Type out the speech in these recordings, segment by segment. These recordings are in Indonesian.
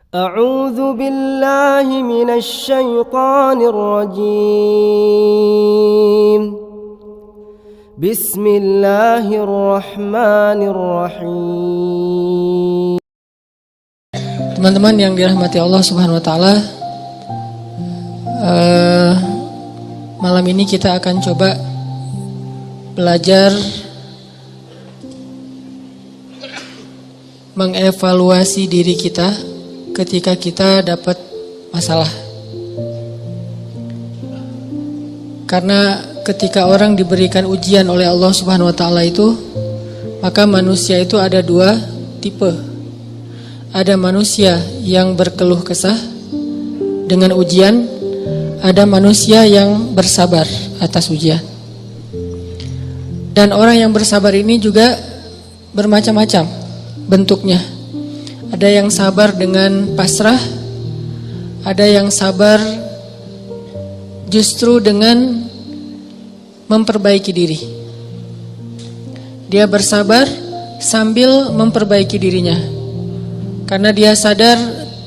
أعوذ بالله من الشيطان الرجيم بسم الله الرحمن الرحيم. Teman-teman yang dirahmati Allah Subhanahu wa taala, malam ini kita akan coba belajar mengevaluasi diri kita ketika kita dapat masalah. Karena ketika orang diberikan ujian oleh Allah Subhanahu wa taala itu, maka manusia itu ada dua tipe. Ada manusia yang berkeluh kesah dengan ujian, ada manusia yang bersabar atas ujian. Dan orang yang bersabar ini juga bermacam-macam bentuknya. Ada yang sabar dengan pasrah, ada yang sabar justru dengan memperbaiki diri. Dia bersabar sambil memperbaiki dirinya, karena dia sadar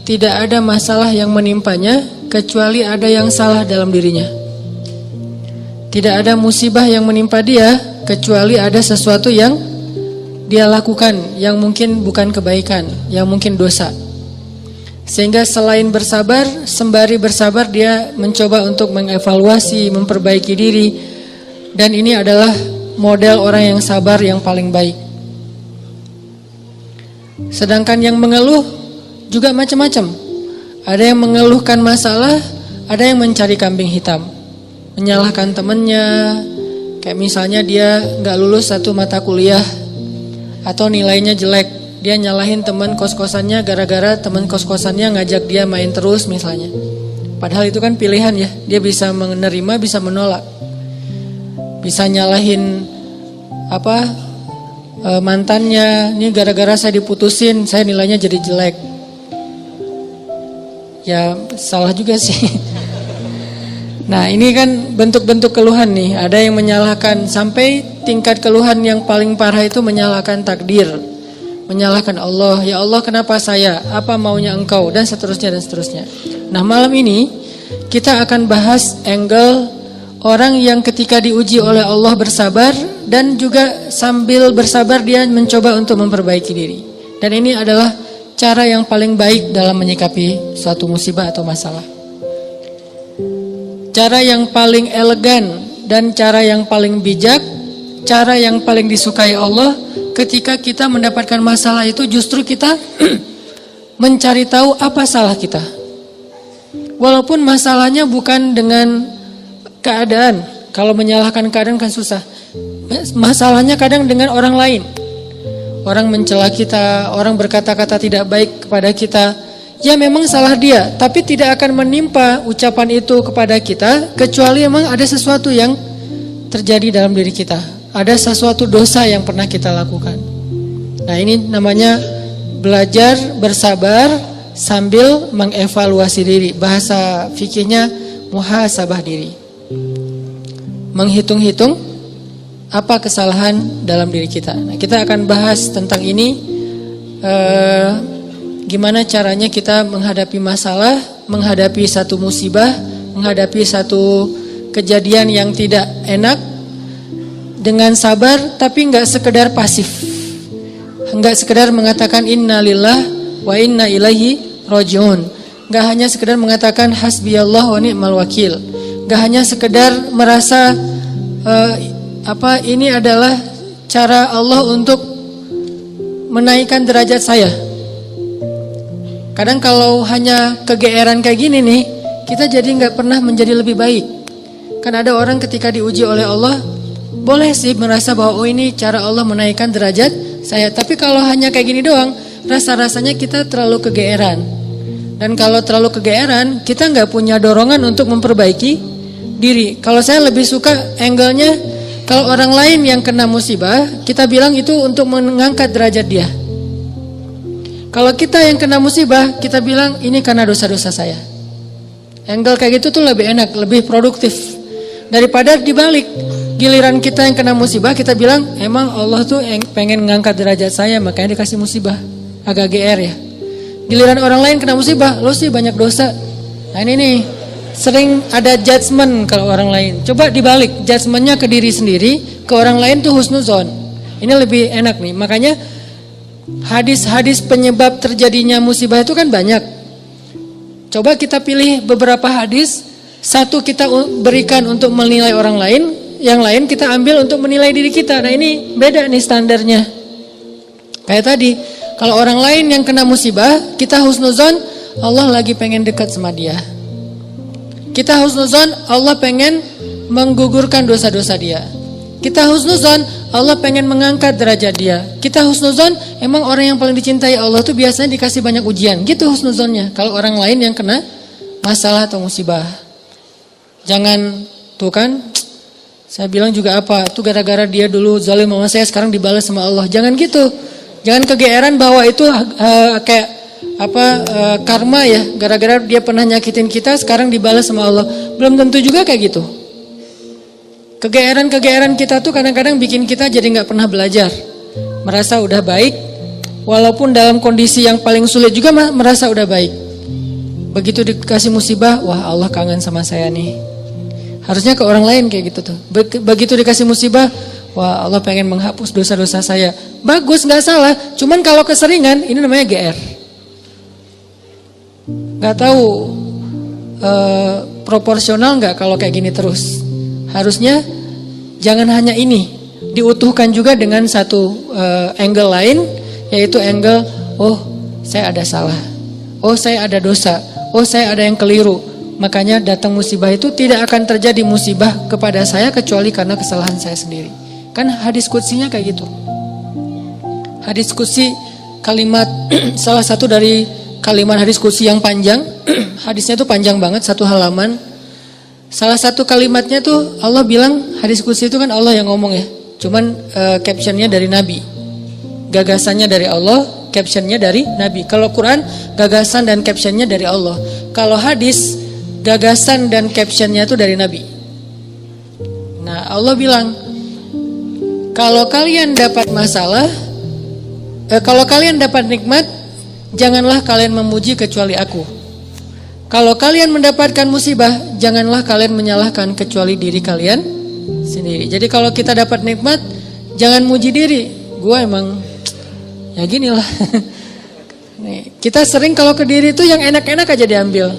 tidak ada masalah yang menimpanya kecuali ada yang salah dalam dirinya. Tidak ada musibah yang menimpa dia kecuali ada sesuatu yang dia lakukan yang mungkin bukan kebaikan, yang mungkin dosa. Sehingga selain bersabar, sembari bersabar dia mencoba untuk mengevaluasi, memperbaiki diri. Dan ini adalah model orang yang sabar yang paling baik. Sedangkan yang mengeluh juga macam-macam. Ada yang mengeluhkan masalah, ada yang mencari kambing hitam, menyalahkan temannya. Kayak misalnya dia gak lulus satu mata kuliah atau nilainya jelek, dia nyalahin teman kos-kosannya gara-gara teman kos-kosannya ngajak dia main terus misalnya. Padahal itu kan pilihan ya, dia bisa menerima, bisa menolak. Bisa nyalahin mantannya, ini gara-gara saya diputusin, saya nilainya jadi jelek. Ya salah juga sih. Nah ini kan bentuk-bentuk keluhan nih. Ada yang menyalahkan, sampai tingkat keluhan yang paling parah itu menyalahkan takdir, menyalahkan Allah. Ya Allah kenapa saya, apa maunya engkau, dan seterusnya dan seterusnya. Nah malam ini kita akan bahas angle orang yang ketika diuji oleh Allah bersabar, dan juga sambil bersabar dia mencoba untuk memperbaiki diri. Dan ini adalah cara yang paling baik dalam menyikapi suatu musibah atau masalah. Cara yang paling elegan dan cara yang paling bijak, cara yang paling disukai Allah ketika kita mendapatkan masalah itu justru kita mencari tahu apa salah kita. Walaupun masalahnya bukan dengan keadaan. Kalau menyalahkan keadaan kan susah. Masalahnya kadang dengan orang lain. Orang mencela kita, orang berkata-kata tidak baik kepada kita. Ya memang salah dia, tapi tidak akan menimpa ucapan itu kepada kita kecuali memang ada sesuatu yang terjadi dalam diri kita. Ada sesuatu dosa yang pernah kita lakukan. Nah ini namanya belajar bersabar sambil mengevaluasi diri. Bahasa fikihnya muhasabah diri. Menghitung-hitung apa kesalahan dalam diri kita. Nah, kita akan bahas tentang ini. Gimana caranya kita menghadapi masalah, menghadapi satu musibah, menghadapi satu kejadian yang tidak enak dengan sabar, tapi enggak sekedar pasif. Enggak sekedar mengatakan innalillah wa inna ilaihi rajiun. Enggak hanya sekedar mengatakan hasbiyallah wa ni'mal wakil. Enggak hanya sekedar merasa ini adalah cara Allah untuk menaikkan derajat saya. Kadang kalau hanya kegeeran kayak gini nih, kita jadi gak pernah menjadi lebih baik. Kan ada orang ketika diuji oleh Allah, boleh sih merasa bahwa ini cara Allah menaikkan derajat saya. Tapi kalau hanya kayak gini doang, rasa-rasanya kita terlalu kegeeran. Dan kalau terlalu kegeeran, kita gak punya dorongan untuk memperbaiki diri. Kalau saya lebih suka angle-nya, kalau orang lain yang kena musibah, kita bilang itu untuk mengangkat derajat dia. Kalau kita yang kena musibah, kita bilang ini karena dosa-dosa saya. Angle kayak gitu tuh lebih enak, lebih produktif. Daripada dibalik, giliran kita yang kena musibah, kita bilang emang Allah tuh pengen ngangkat derajat saya, makanya dikasih musibah. Agak GR ya. Giliran orang lain kena musibah, lo sih banyak dosa. Nah ini nih, sering ada judgement kalau orang lain. Coba dibalik, judgementnya ke diri sendiri, ke orang lain tuh husnuzon. Ini lebih enak nih. Makanya hadis-hadis penyebab terjadinya musibah itu kan banyak. Coba kita pilih beberapa hadis, satu kita berikan untuk menilai orang lain, yang lain kita ambil untuk menilai diri kita. Nah ini beda nih standarnya. Kayak tadi, kalau orang lain yang kena musibah, kita husnuzon, Allah lagi pengen dekat sama dia. Kita husnuzon, Allah pengen menggugurkan dosa-dosa dia. Kita husnuzon, Allah pengen mengangkat derajat dia. Kita husnuzon, emang orang yang paling dicintai Allah tuh biasanya dikasih banyak ujian. Gitu husnuzonnya. Kalau orang lain yang kena masalah atau musibah. Jangan, tuh kan, saya bilang juga apa, tuh gara-gara dia dulu zalim sama saya, sekarang dibalas sama Allah. Jangan gitu. Jangan kegeeran bahwa itu kayak karma ya, gara-gara dia pernah nyakitin kita, sekarang dibalas sama Allah. Belum tentu juga kayak gitu. Kegeeran kita tuh kadang-kadang bikin kita jadi nggak pernah belajar, merasa udah baik, walaupun dalam kondisi yang paling sulit juga merasa udah baik. Begitu dikasih musibah, wah Allah kangen sama saya nih. Harusnya ke orang lain kayak gitu tuh. Begitu dikasih musibah, wah Allah pengen menghapus dosa-dosa saya. Bagus, nggak salah. Cuman kalau keseringan, ini namanya GR. Nggak tahu proporsional nggak kalau kayak gini terus. Harusnya jangan hanya ini, diutuhkan juga dengan satu angle lain, yaitu angle, oh saya ada salah, oh saya ada dosa, oh saya ada yang keliru. Makanya datang musibah itu tidak akan terjadi musibah kepada saya kecuali karena kesalahan saya sendiri. Kan hadis qudsinya kayak gitu. Hadis qudsi kalimat salah satu dari kalimat hadis qudsi yang panjang. Hadisnya tuh panjang banget, 1 halaman. Salah satu kalimatnya tuh Allah bilang, hadis qudsi itu kan Allah yang ngomong ya. Cuman captionnya dari Nabi. Gagasannya dari Allah, captionnya dari Nabi. Kalau Quran, gagasan dan captionnya dari Allah. Kalau hadis, gagasan dan captionnya tuh dari Nabi. Nah Allah bilang, kalau kalian dapat masalah, kalau kalian dapat nikmat, janganlah kalian memuji kecuali aku. Kalau kalian mendapatkan musibah, janganlah kalian menyalahkan kecuali diri kalian sendiri. Jadi kalau kita dapat nikmat, jangan muji diri. Gua emang ya gini lah. Kita sering kalau ke diri itu yang enak-enak aja diambil.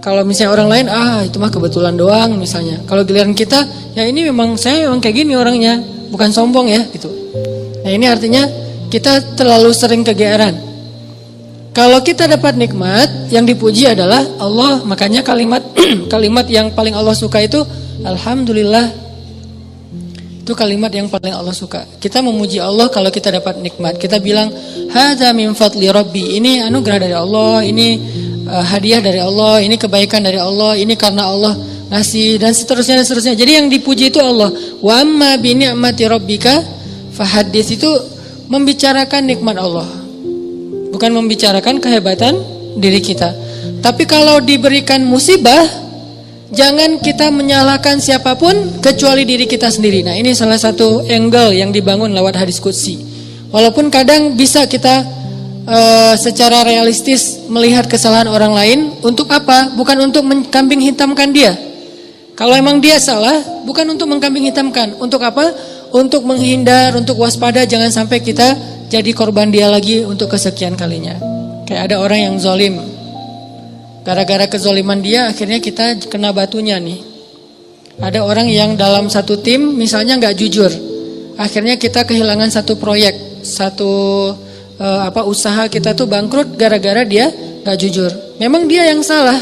Kalau misalnya orang lain, itu mah kebetulan doang misalnya. Kalau giliran kita, ya ini memang saya memang kayak gini orangnya, bukan sombong ya gitu. Nah ini artinya kita terlalu sering kegeeran. Kalau kita dapat nikmat, yang dipuji adalah Allah. Makanya kalimat kalimat yang paling Allah suka itu Alhamdulillah. Itu kalimat yang paling Allah suka. Kita memuji Allah kalau kita dapat nikmat. Kita bilang, hadza min fadli rabbi. Ini anugerah dari Allah, ini hadiah dari Allah, ini kebaikan dari Allah, ini karena Allah ngasih, dan seterusnya dan seterusnya. Jadi yang dipuji itu Allah. Wa amma bi ni'mati rabbika fahaddits, itu membicarakan nikmat Allah. Bukan membicarakan kehebatan diri kita. Tapi kalau diberikan musibah, jangan kita menyalahkan siapapun kecuali diri kita sendiri. Nah ini salah satu angle yang dibangun lewat hadis qudsi. Walaupun kadang bisa kita secara realistis melihat kesalahan orang lain. Untuk apa? Bukan untuk mengkambing hitamkan dia. Kalau emang dia salah, bukan untuk mengkambing hitamkan. Untuk apa? Untuk menghindar, untuk waspada, jangan sampai kita jadi korban dia lagi untuk kesekian kalinya. Kayak ada orang yang zalim, gara-gara kezoliman dia akhirnya kita kena batunya nih. Ada orang yang dalam satu tim misalnya nggak jujur, akhirnya kita kehilangan satu proyek, satu usaha kita tuh bangkrut gara-gara dia nggak jujur. Memang dia yang salah.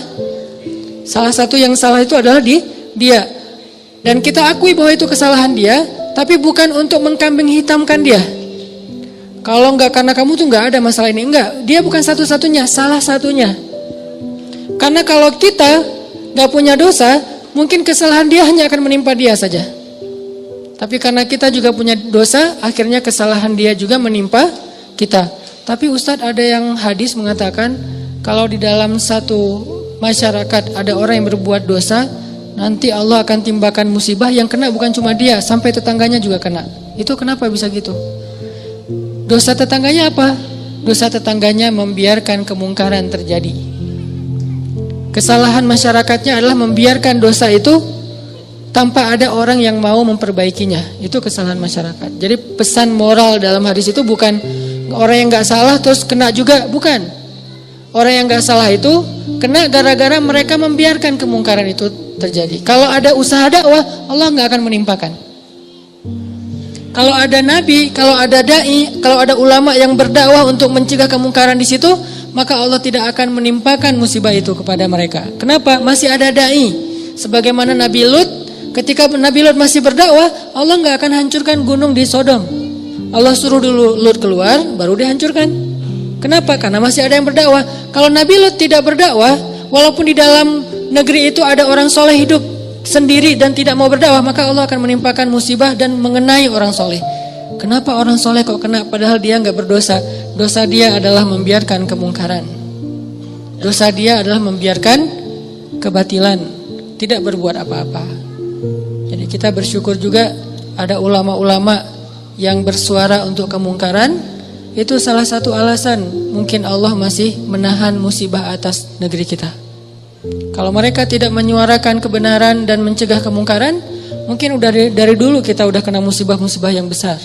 Salah satu yang salah itu adalah dia. Dan kita akui bahwa itu kesalahan dia, tapi bukan untuk mengkambing hitamkan dia. Kalau enggak karena kamu tuh enggak ada masalah ini, enggak. Dia bukan satu-satunya, salah satunya. Karena kalau kita enggak punya dosa, mungkin kesalahan dia hanya akan menimpa dia saja. Tapi karena kita juga punya dosa, akhirnya kesalahan dia juga menimpa kita. Tapi Ustadz, ada yang hadis mengatakan, kalau di dalam satu masyarakat ada orang yang berbuat dosa, nanti Allah akan timbakan musibah yang kena bukan cuma dia, sampai tetangganya juga kena. Itu kenapa bisa gitu? Dosa tetangganya apa? dosa tetangganya membiarkan kemungkaran terjadi. Kesalahan masyarakatnya adalah membiarkan dosa itu tanpa ada orang yang mau memperbaikinya. Itu kesalahan masyarakat. Jadi pesan moral dalam hadis itu bukan orang yang gak salah terus kena juga, bukan. Orang yang gak salah itu kena gara-gara mereka membiarkan kemungkaran itu terjadi. Kalau ada usaha dakwah, Allah gak akan menimpakan. Kalau ada nabi, kalau ada dai, kalau ada ulama yang berdakwah untuk mencegah kemungkaran di situ, maka Allah tidak akan menimpakan musibah itu kepada mereka. Kenapa? Masih ada dai. Sebagaimana Nabi Lut, ketika Nabi Lut masih berdakwah, Allah nggak akan hancurkan gunung di Sodom. Allah suruh dulu Lut keluar, baru dihancurkan. Kenapa? Karena masih ada yang berdakwah. Kalau Nabi Lut tidak berdakwah, walaupun di dalam negeri itu ada orang soleh hidup sendiri dan tidak mau berdakwah, maka Allah akan menimpakan musibah dan mengenai orang soleh. Kenapa orang soleh kok kena padahal dia nggak berdosa? Dosa dia adalah membiarkan kemungkaran. Dosa dia adalah membiarkan kebatilan, tidak berbuat apa-apa. Jadi kita bersyukur juga ada ulama-ulama yang bersuara untuk kemungkaran. Itu salah satu alasan mungkin Allah masih menahan musibah atas negeri kita. Kalau mereka tidak menyuarakan kebenaran dan mencegah kemungkaran, mungkin udah dari dulu kita udah kena musibah-musibah yang besar.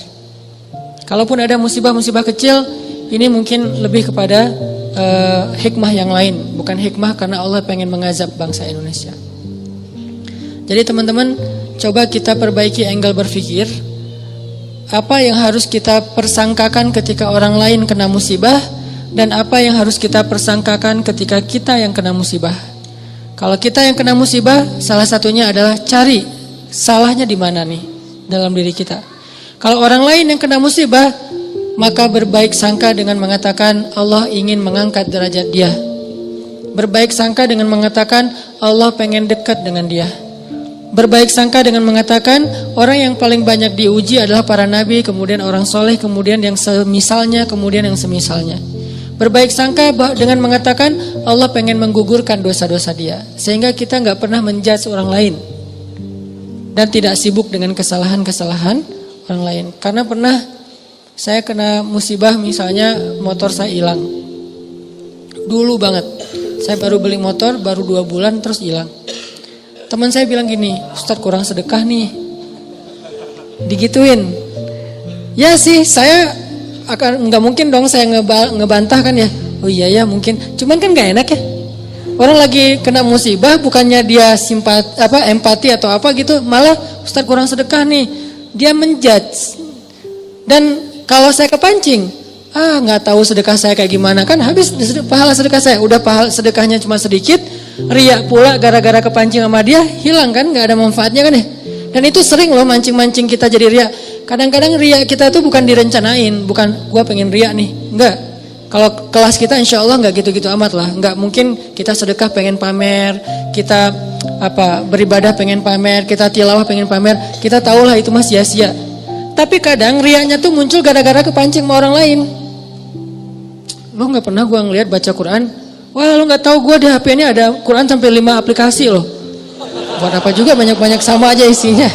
Kalaupun ada musibah-musibah kecil, ini mungkin lebih kepada hikmah yang lain, bukan hikmah karena Allah pengen mengazab bangsa Indonesia. Jadi teman-teman, coba kita perbaiki angle berpikir. Apa yang harus kita persangkakan ketika orang lain kena musibah, dan apa yang harus kita persangkakan ketika kita yang kena musibah. Kalau kita yang kena musibah, salah satunya adalah cari salahnya di mana nih dalam diri kita. Kalau orang lain yang kena musibah, maka berbaik sangka dengan mengatakan Allah ingin mengangkat derajat dia. Berbaik sangka dengan mengatakan Allah pengen dekat dengan dia. Berbaik sangka dengan mengatakan orang yang paling banyak diuji adalah para nabi, kemudian orang soleh, kemudian yang semisalnya, kemudian yang semisalnya. Berbaik sangka dengan mengatakan Allah pengen menggugurkan dosa-dosa dia, sehingga kita gak pernah menjudge orang lain dan tidak sibuk dengan kesalahan-kesalahan orang lain. Karena pernah saya kena musibah, misalnya motor saya hilang. Dulu banget, saya baru beli motor, baru 2 bulan terus hilang. Teman saya bilang gini, Ustadz kurang sedekah nih, digituin. Ya sih, saya akan nggak mungkin dong saya ngebantah kan ya. Oh iya ya mungkin, cuman kan nggak enak ya. Orang lagi kena musibah, bukannya dia empati atau apa gitu, malah Ustadz kurang sedekah nih, dia menjudge. Dan kalau saya kepancing, nggak tahu sedekah saya kayak gimana, kan habis pahala sedekah saya. Udah pahala sedekahnya cuma sedikit, riak pula gara-gara kepancing sama dia, hilang kan, nggak ada manfaatnya kan ya. Dan itu sering loh mancing-mancing kita jadi riak. Kadang-kadang riak kita tuh bukan direncanain, bukan gua pengen riak nih, enggak. Kalau kelas kita insya Allah nggak gitu-gitu amat lah, nggak mungkin kita sedekah pengen pamer, kita beribadah pengen pamer, kita tilawah pengen pamer, kita tahulah itu mah sia-sia. Tapi kadang riaknya tuh muncul gara-gara kepancing sama orang lain. Lo nggak pernah gua ngelihat baca Quran? Wah lo gak tahu gue di HP ini ada Quran sampai 5 aplikasi loh. Buat apa juga banyak-banyak sama aja isinya.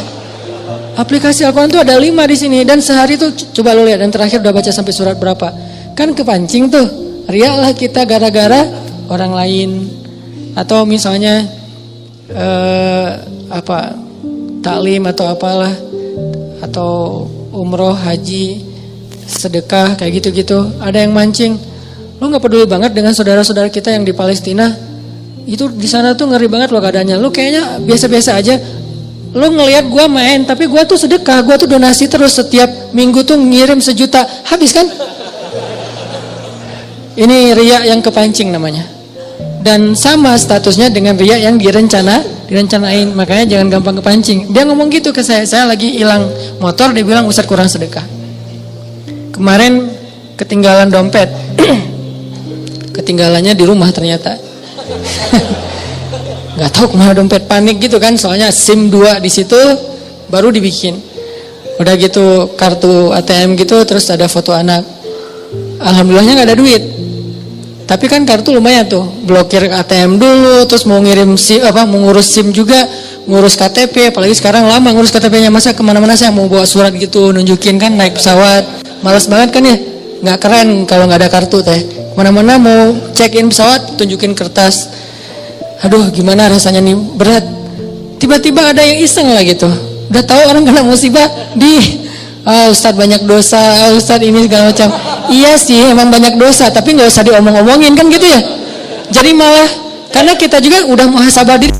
Aplikasi Al-Quran tuh ada 5 di sini. Dan sehari tuh coba lo lihat, dan terakhir udah baca sampai surat berapa. Kan kepancing tuh. Riak lah kita gara-gara orang lain. Atau misalnya taklim atau apalah. Atau umroh, haji, sedekah kayak gitu-gitu. Ada yang mancing. Lo gak peduli banget dengan saudara-saudara kita yang di Palestina. Itu di sana tuh ngeri banget lo keadaannya. Lo kayaknya biasa-biasa aja. Lo ngelihat gue main, tapi gue tuh sedekah, gue tuh donasi terus setiap minggu tuh ngirim 1 juta. Habis kan? Ini riya yang kepancing namanya. Dan sama statusnya dengan riya yang direncanain. Makanya jangan gampang kepancing. Dia ngomong gitu ke saya lagi hilang motor, dia bilang Ustadz kurang sedekah. Kemarin ketinggalan dompet. Ketinggalannya di rumah ternyata. Gak tahu kemana dompet, panik gitu kan, soalnya SIM 2 di situ baru dibikin. Udah gitu kartu ATM gitu, terus ada foto anak. Alhamdulillahnya gak ada duit. Tapi kan kartu lumayan tuh, blokir ATM dulu, terus mau ngirim SIM, mau ngurus SIM juga, ngurus KTP, apalagi sekarang lama ngurus KTP-nya, masa kemana-mana saya mau bawa surat gitu, nunjukin kan naik pesawat, malas banget kan ya. nggak keren kalau nggak ada kartu teh. Mana-mana mau check-in pesawat tunjukin kertas. Aduh gimana rasanya nih, berat. Tiba-tiba ada yang iseng lah gitu. Udah tahu orang kena musibah Ustadz banyak dosa, Ustadz ini segala macam. Iya sih emang banyak dosa, tapi nggak usah diomong-omongin kan gitu ya. Jadi malah karena kita juga udah muhasabah diri.